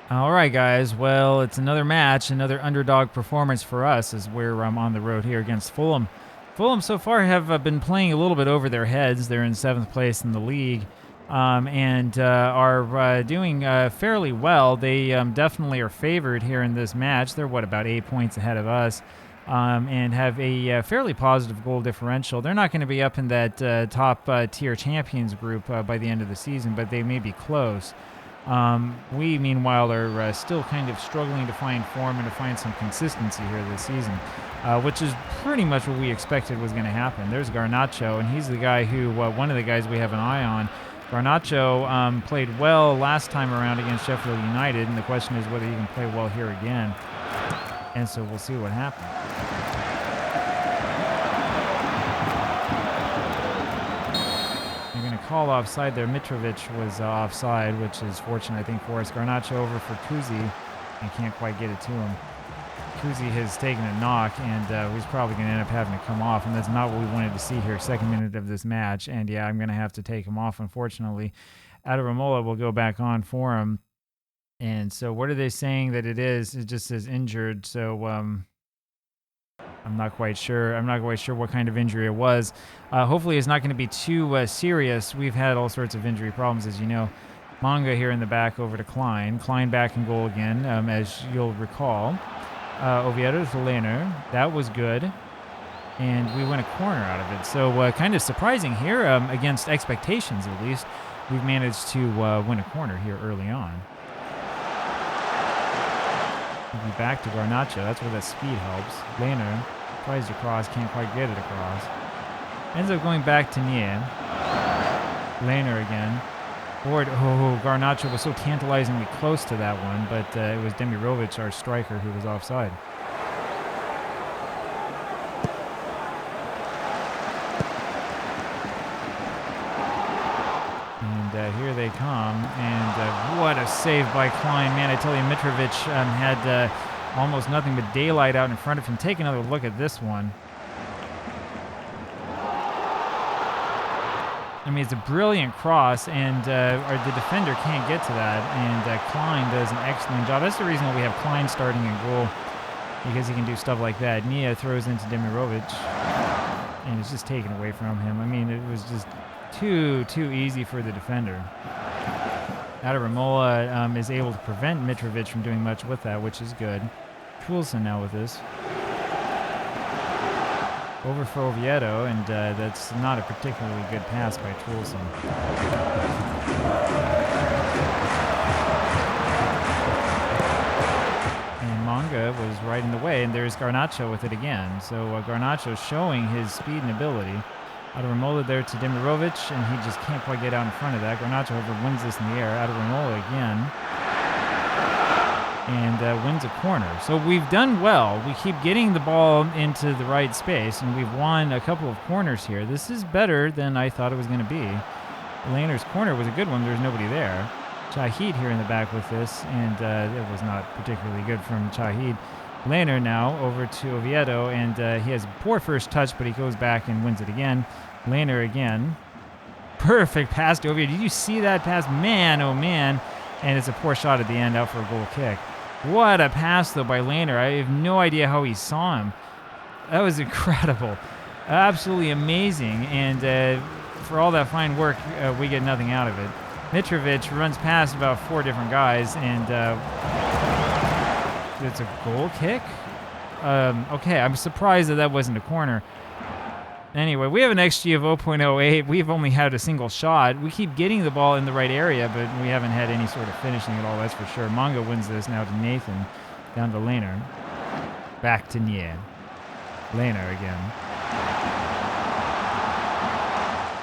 All right, guys. Well, it's another match, another underdog performance for us as we're on the road here against Fulham. Fulham so far have been playing a little bit over their heads. They're in 7th place in the league and are doing fairly well. They definitely are favored here in this match. They're, about 8 points ahead of us and have a fairly positive goal differential. They're not going to be up in that top tier champions group by the end of the season, but they may be close. We, meanwhile, are still kind of struggling to find form and to find some consistency here this season, which is pretty much what we expected was going to happen. There's Garnacho, and he's the guy who, one of the guys we have an eye on. Garnacho played well last time around against Sheffield United, and the question is whether he can play well here again. And so we'll see what happens. Call offside there. Mitrovic was offside, which is fortunate, I think, for us. Garnacho over for Kuzi and can't quite get it to him. Kuzi has taken a knock, and he's probably going to end up having to come off, and that's not what we wanted to see here. 2nd minute of this match, and yeah, I'm going to have to take him off, unfortunately. Adaramola will go back on for him. And so what are they saying that it is? It just says injured, so I'm not quite sure. I'm not quite sure what kind of injury it was. Hopefully it's not going to be too serious. We've had all sorts of injury problems, as you know. Manga here in the back over to Klein. Klein back in goal again, as you'll recall. Oviedo to Lehner. That was good. And we win a corner out of it. So kind of surprising here, against expectations at least. We've managed to win a corner here early on. We'll be back to Garnacho. That's where that speed helps. Lehner tries to cross, can't quite get it across. Ends up going back to Nier. Lehner again. Garnacho was so tantalizingly close to that one, but it was Demirovic, our striker, who was offside. And here they come, and what a save by Klein. Man, I tell you, Mitrovic had almost nothing but daylight out in front of him. Take another look at this one. I mean, it's a brilliant cross, and the defender can't get to that, and Klein does an excellent job. That's the reason why we have Klein starting in goal, because he can do stuff like that. Nia throws into Demirovic, and it's just taken away from him. I mean, it was just too easy for the defender. Adaramola is able to prevent Mitrovic from doing much with that, which is good. Truelson now with this. Over for Oviedo, and that's not a particularly good pass by Truelson. And Manga was right in the way, and there's Garnacho with it again. So Garnacho showing his speed and ability. Adaramola there to Demirovic, and he just can't quite get out in front of that. Garnacho, however, wins this in the air. Adaramola again. And wins a corner. So we've done well. We keep getting the ball into the right space, and we've won a couple of corners here. This is better than I thought it was going to be. Lehner's corner was a good one. There's nobody there. Chahid here in the back with this, and it was not particularly good from Chahid. Lehner now over to Oviedo, and he has a poor first touch, but he goes back and wins it again. Lehner again. Perfect pass to Oviedo. Did you see that pass? Man, oh man. And it's a poor shot at the end, out for a goal kick. What a pass, though, by Lehner. I have no idea how he saw him. That was incredible. Absolutely amazing. And for all that fine work, we get nothing out of it. Mitrovic runs past about 4 different guys, and it's a goal kick? Okay, I'm surprised that wasn't a corner. Anyway, we have an XG of 0.08. We've only had a single shot. We keep getting the ball in the right area, but we haven't had any sort of finishing at all, that's for sure. Manga wins this now to Nathan. Down to Lehner. Back to Nier. Lehner again.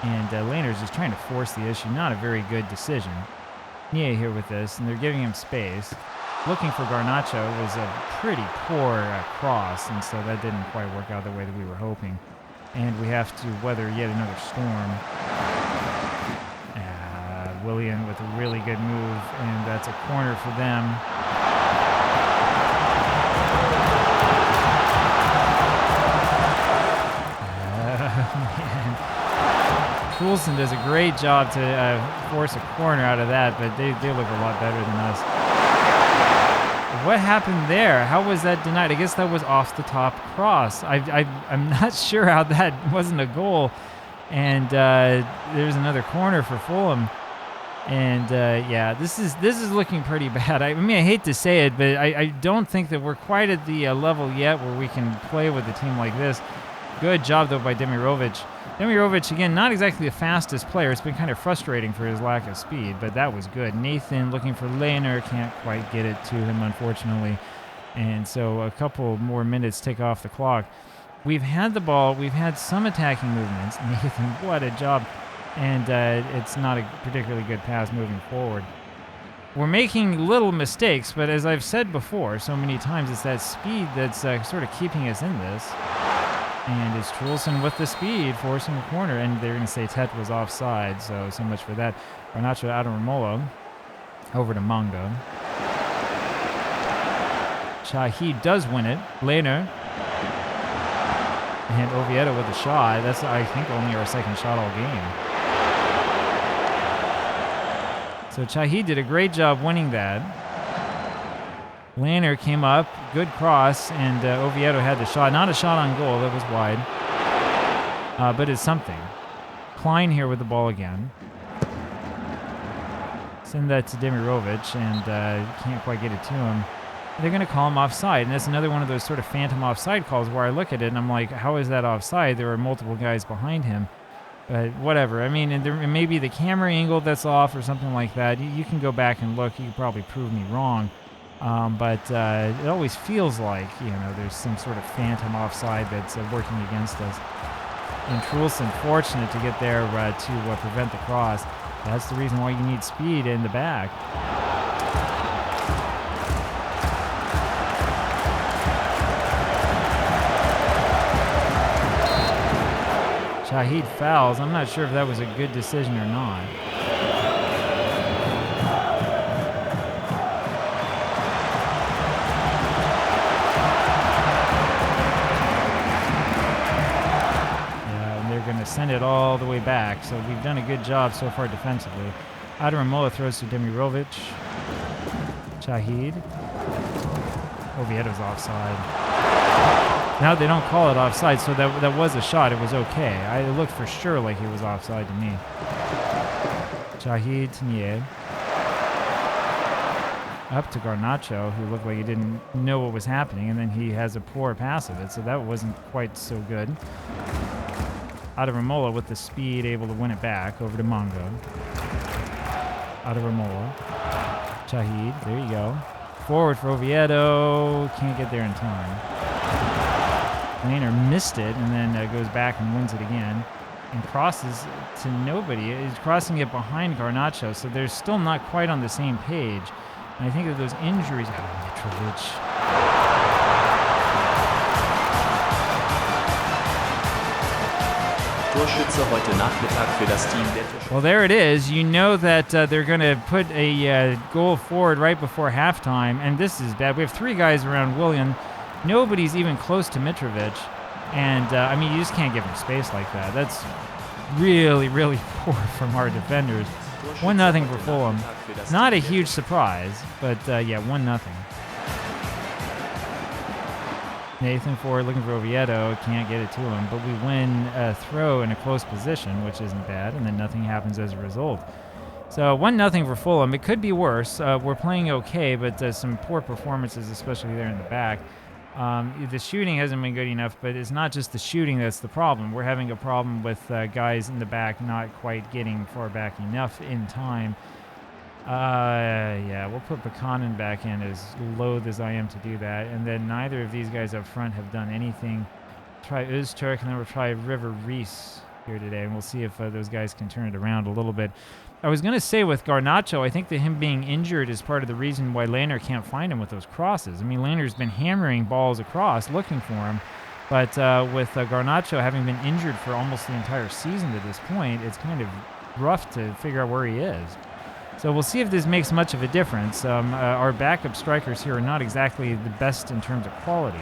And Lehner's just trying to force the issue. Not a very good decision. Nier here with this, and they're giving him space. Looking for Garnacho was a pretty poor cross, and so that didn't quite work out the way that we were hoping. And we have to weather yet another storm. Willian with a really good move, and that's a corner for them. Man. Truelson does a great job to force a corner out of that, but they look a lot better than us. What happened there? How was that denied? I guess that was off the top cross. I'm not sure how that wasn't a goal. And there's another corner for Fulham. And yeah, this is looking pretty bad. I mean, I hate to say it, but I don't think that we're quite at the level yet where we can play with a team like this. Good job, though, by Demirovic. Demirovic, again, not exactly the fastest player. It's been kind of frustrating for his lack of speed, but that was good. Nathan looking for Lehner, can't quite get it to him, unfortunately. And so a couple more minutes tick off the clock. We've had the ball. We've had some attacking movements. Nathan, what a job. And it's not a particularly good pass moving forward. We're making little mistakes, but as I've said before so many times, it's that speed that's sort of keeping us in this. And it's Trulson with the speed, forcing the corner, and they're going to say Tet was offside, so much for that. Garnacho out of Romolo, over to Mongo. Shahid does win it. Lehner. And Oviedo with a shot. That's, I think, only our second shot all game. So Shahid did a great job winning that. Lehner came up, good cross, and Oviedo had the shot. Not a shot on goal, that was wide. But it's something. Klein here with the ball again. Send that to Demirovic, and can't quite get it to him. They're going to call him offside, and that's another one of those sort of phantom offside calls where I look at it and I'm like, how is that offside? There are multiple guys behind him. But whatever. I mean, there may be the camera angle that's off or something like that. You can go back and look. You can probably prove me wrong. But it always feels like, there's some sort of phantom offside that's working against us. And Trulson fortunate to get there to prevent the cross. That's the reason why you need speed in the back. Shahid fouls. I'm not sure if that was a good decision or not. Send it all the way back, so we've done a good job so far defensively. Adaramola throws to Demirovic. Shahid. Oviedo's offside. Now they don't call it offside, so that was a shot. It was okay. It looked for sure like he was offside to me. Shahid Tenier. Up to Garnacho, who looked like he didn't know what was happening, and then he has a poor pass of it, so that wasn't quite so good. Adaramola with the speed, able to win it back over to Mongo. Adaramola. Shahid, there you go. Forward for Oviedo, can't get there in time. Lehner missed it and then goes back and wins it again. And crosses to nobody. He's crossing it behind Garnacho, so they're still not quite on the same page. And I think that those injuries... Mitrovic. Well, there it is. You know that they're going to put a goal forward right before halftime, and this is bad. We have three guys around Willian. Nobody's even close to Mitrovic, and I mean, you just can't give him space like that. That's really, really poor from our defenders. 1-0 for Fulham. Not a huge surprise, but yeah, 1-0. Nathan Ford looking for Oviedo, can't get it to him, but we win a throw in a close position, which isn't bad, and then nothing happens as a result. So 1-0 for Fulham. It could be worse. We're playing okay, but some poor performances, especially there in the back. The shooting hasn't been good enough, but it's not just the shooting that's the problem. We're having a problem with guys in the back not quite getting far back enough in time. Yeah, we'll put Buchanan back in, as loath as I am to do that. And then neither of these guys up front have done anything. Try Uzturk, and then we'll try River Reese here today, and we'll see if those guys can turn it around a little bit. I was going to say with Garnacho, I think that him being injured is part of the reason why Lehner can't find him with those crosses. I mean, Lehner's been hammering balls across, looking for him. But with Garnacho having been injured for almost the entire season to this point, it's kind of rough to figure out where he is. So we'll see if this makes much of a difference. Our backup strikers here are not exactly the best in terms of quality.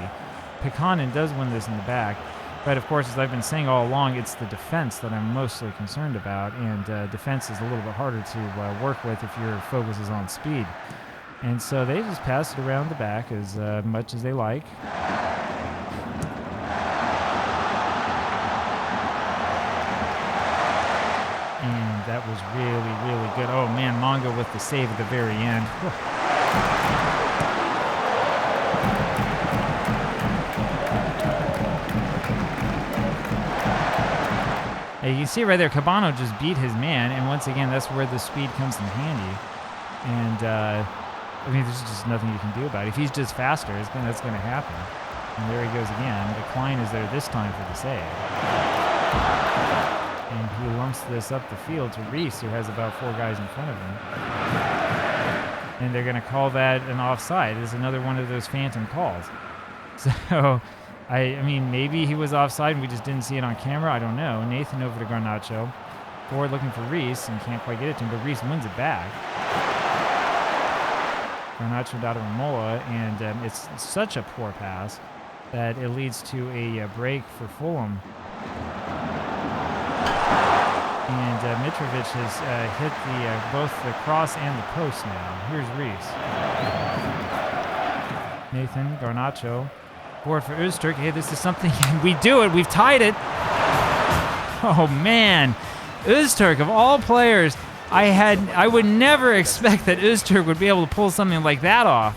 Buchanan does win this in the back. But, of course, as I've been saying all along, it's the defense that I'm mostly concerned about. And defense is a little bit harder to work with if your focus is on speed. And so they just pass it around the back as much as they like. And that was really, really good. Oh, man, Mongo with the save at the very end. You can see right there, Cabano just beat his man, and once again, that's where the speed comes in handy. And, I mean, there's just nothing you can do about it. If he's just faster, that's going to happen. And there he goes again. The Klein is there this time for the save. And he lumps this up the field to Reese, who has about 4 guys in front of him. And they're going to call that an offside. It's another one of those phantom calls. So... I mean, maybe he was offside and we just didn't see it on camera. I don't know. Nathan over to Garnacho. Forward looking for Reese and can't quite get it to him, but Reese wins it back. Garnacho down to Ramola, and it's such a poor pass that it leads to a break for Fulham. And Mitrovic has hit both the cross and the post now. Here's Reese. Nathan, Garnacho. Board for Augsburg. Hey, this is something we do it. We've tied it. Oh man, Augsburg of all players, I would never expect that Augsburg would be able to pull something like that off.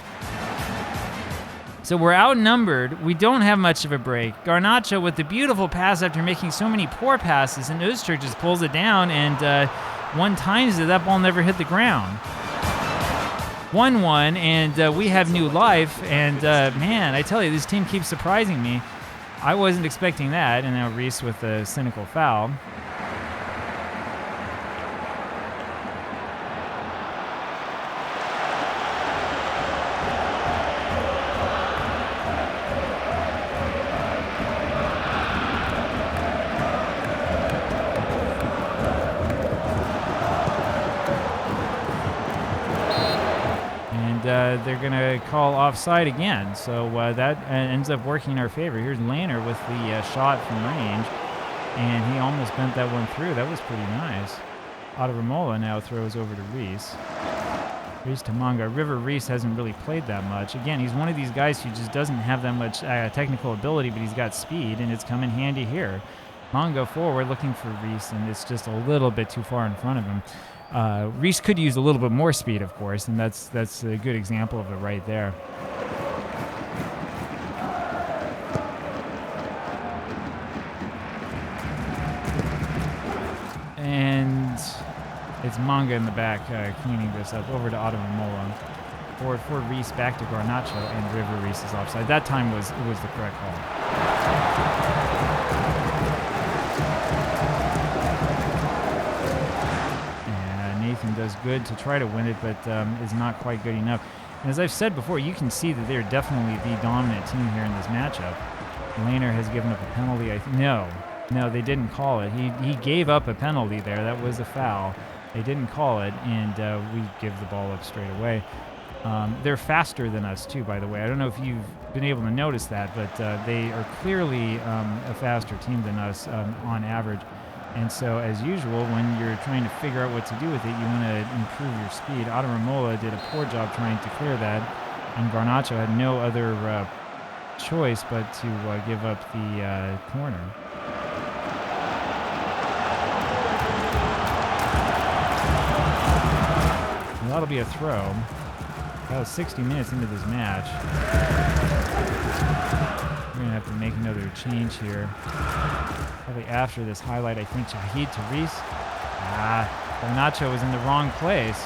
So we're outnumbered. We don't have much of a break. Garnacho with the beautiful pass after making so many poor passes, and Augsburg just pulls it down and one times it. That ball never hit the ground. 1-1, and we have new life, and man, I tell you, this team keeps surprising me. I wasn't expecting that, and now Reese with a cynical foul. They're going to call offside again, so that ends up working in our favor. Here's Lanner with the shot from range, and he almost bent that one through. That was pretty nice. Ramola now throws over to Reese. Reese to Manga. River Reese hasn't really played that much. Again, he's one of these guys who just doesn't have that much technical ability, but he's got speed, and it's come in handy here. Manga forward looking for Reese, and it's just a little bit too far in front of him. Reese could use a little bit more speed, of course, and that's a good example of it right there. And it's Manga in the back cleaning this up. Over to Ramola. Forward for Reese, back to Garnacho, and River Reese is offside. That time it was the correct call. Nathan does good to try to win it, but is not quite good enough. And as I've said before, you can see that they're definitely the dominant team here in this matchup. Lanner has given up a penalty. No, they didn't call it. He gave up a penalty there. That was a foul. They didn't call it, and we give the ball up straight away. They're faster than us, too, by the way. I don't know if you've been able to notice that, but they are clearly a faster team than us on average. And so, as usual, when you're trying to figure out what to do with it, you want to improve your speed. Ramola did a poor job trying to clear that, and Garnacho had no other choice but to give up the corner. And that'll be a throw. About 60 minutes into this match. We're going to have to make another change here. Probably after this highlight, I think Shahid to Reese. Garnacho was in the wrong place,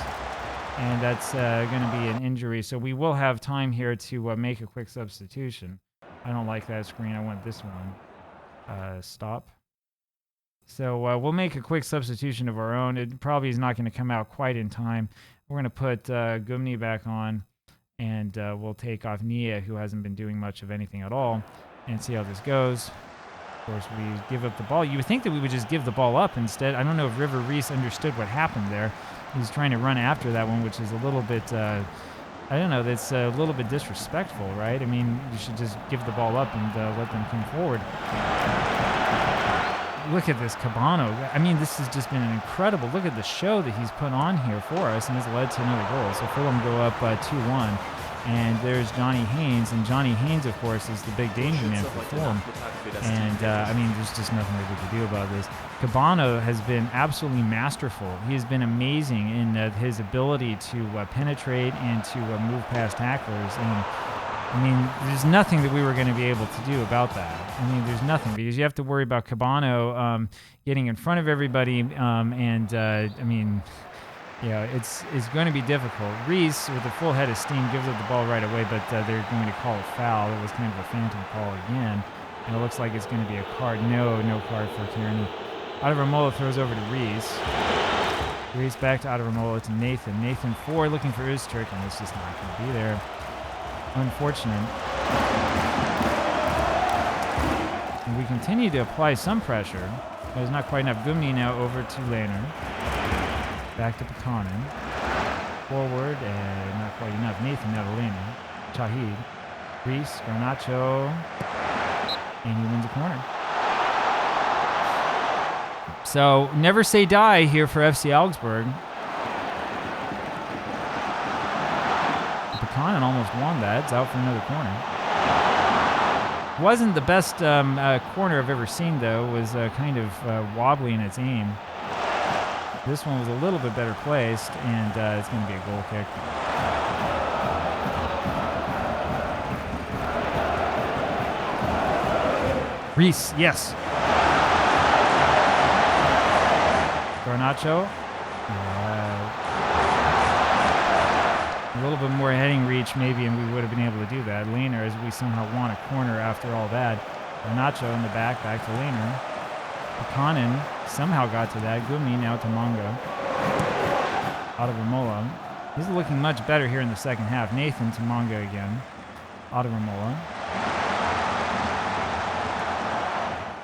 and that's going to be an injury. So we will have time here to make a quick substitution. I don't like that screen. I want this one. Stop. So we'll make a quick substitution of our own. It probably is not going to come out quite in time. We're going to put Gumni back on, and we'll take off Nia, who hasn't been doing much of anything at all, and see how this goes. Of course, we give up the ball. You would think that we would just give the ball up instead. I don't know if River Reese understood what happened there. He's trying to run after that one, which is a little bit, I don't know, that's a little bit disrespectful, right? I mean, you should just give the ball up and let them come forward. look at this Cabano. I mean, this has just been an incredible, look at the show that he's put on here for us, and has led to another goal. So Fulham go up 2-1. And there's Johnny Haynes, and Johnny Haynes, of course, is the big danger man for Fulham. And, I mean, there's just nothing that we can do about this. Cabano has been absolutely masterful. He has been amazing in his ability to penetrate and to move past tacklers. And, I mean, there's nothing that we were going to be able to do about that. I mean, there's nothing, because you have to worry about Cabano getting in front of everybody, I mean... Yeah, it's going to be difficult. Reese, with a full head of steam, gives up the ball right away, but they're going to call a foul. It was kind of a phantom call again, and it looks like it's going to be a card. No card for Kearney. Audiramola throws over to Reese. Reese back to Audiramola to Nathan. Nathan forward looking for Öztürk, and it's just not going to be there. Unfortunate. And we continue to apply some pressure. There's not quite enough. Gumni now over to Lehner. Back to Pekanen. Forward, and not quite enough. Nathan now to Lehner. Shahid. Reese, Garnacho, and he wins a corner. So, never say die here for FC Augsburg. Pekanen almost won that. It's out for another corner. Wasn't the best corner I've ever seen, though. It was kind of wobbly in its aim. This one was a little bit better placed, and it's going to be a goal kick. Reese, yes. Garnacho. A little bit more heading reach, maybe, and we would have been able to do that. Lehner, as we somehow won a corner after all that. Garnacho in the back to Lehner. Pekanen somehow got to that. Gumi now to Manga. Audiramola. He's looking much better here in the second half. Nathan to Manga again. Audiramola.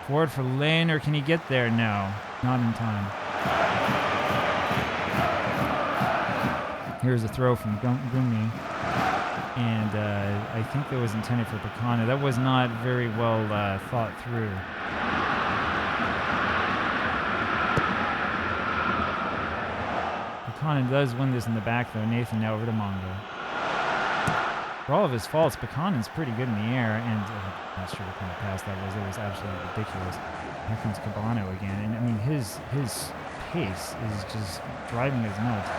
Forward for Lehner. Can he get there? No. Not in time. Here's a throw from Gumi. And I think that was intended for Pekanen. That was not very well thought through. Pekanen does win this in the back, though. Nathan now over to Manga. For all of his faults, Pekanen's pretty good in the air, and I'm not sure what kind of pass that was. It was absolutely ridiculous. Here comes Cabano again, and I mean, his pace is just driving us nuts.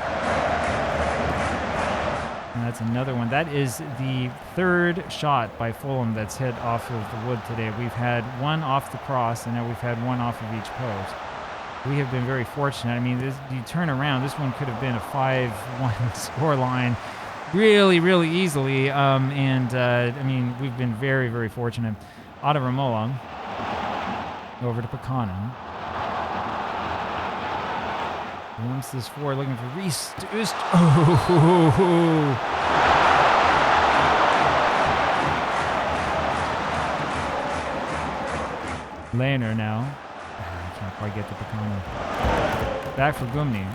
And that's another one. That is the third shot by Fulham that's hit off of the wood today. We've had one off the cross, and now we've had one off of each post. We have been very fortunate. I mean, you turn around, this one could have been a 5-1 scoreline really, really easily. I mean, we've been very, very fortunate. Audiramola over to Pekanen. Once this forward looking for Reese. Lehner now. Can't quite get to Pekanen. Back for Gumni.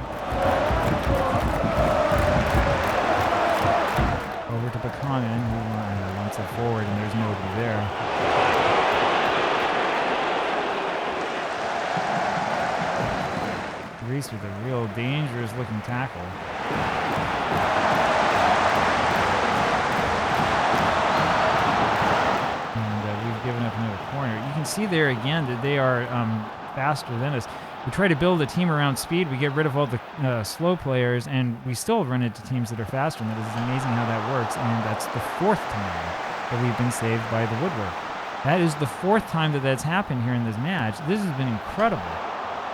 Over to Pekanen, who wants it forward, and there's nobody there. Reese with a real dangerous looking tackle. And we've given up another corner. You can see there again that they are faster than us. We try to build a team around speed. We get rid of all the slow players, and we still run into teams that are faster than us. It's amazing how that works, and that's the fourth time that we've been saved by the woodwork. That is the fourth time that that's happened here in this match. This has been incredible.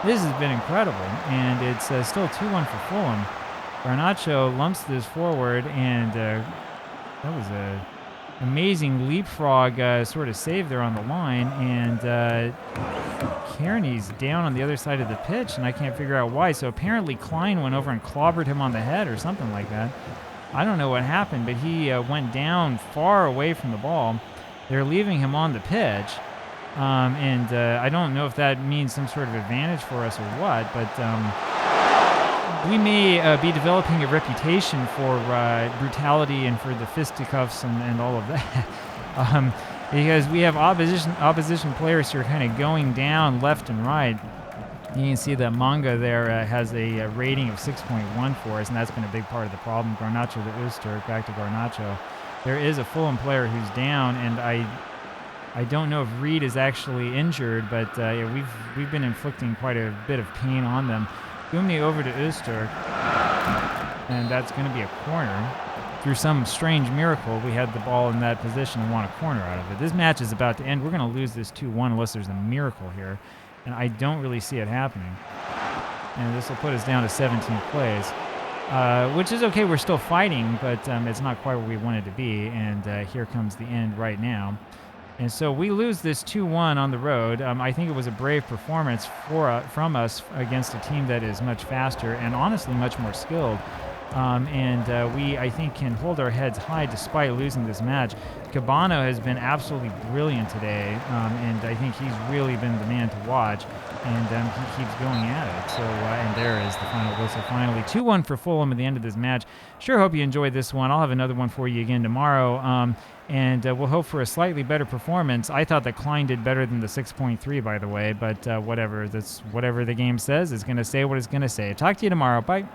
This has been incredible, and it's still 2-1 for Fulham. Garnacho lumps this forward, and that was a amazing leapfrog sort of save there on the line, and Kearney's down on the other side of the pitch, and I can't figure out why. So apparently Klein went over and clobbered him on the head or something like that. I don't know what happened, but he went down far away from the ball. They're leaving him on the pitch. I don't know if that means some sort of advantage for us or what, but we may be developing a reputation for brutality and for the fisticuffs and all of that. because we have opposition players who are kind of going down left and right. You can see that Manga there has a rating of 6.1 for us, and that's been a big part of the problem. Garnacho to Augsburg, back to Garnacho. There is a Fulham player who's down, and I don't know if Reed is actually injured, but yeah, we've been inflicting quite a bit of pain on them. Gumni over to Augsburg, and that's going to be a corner. Through some strange miracle, we had the ball in that position and won a corner out of it. This match is about to end. We're going to lose this 2-1 unless there's a miracle here, and I don't really see it happening. And this will put us down to 17 plays, which is okay. We're still fighting, but it's not quite where we wanted to be, and here comes the end right now. And so we lose this 2-1 on the road. I think it was a brave performance from us against a team that is much faster and honestly much more skilled. We, I think, can hold our heads high despite losing this match. Cabano has been absolutely brilliant today, and I think he's really been the man to watch, and he keeps going at it. So, and there is the final whistle finally. 2-1 for Fulham at the end of this match. Sure hope you enjoyed this one. I'll have another one for you again tomorrow, and we'll hope for a slightly better performance. I thought that Klein did better than the 6.3, by the way, but whatever. That's whatever the game says is going to say what it's going to say. Talk to you tomorrow. Bye.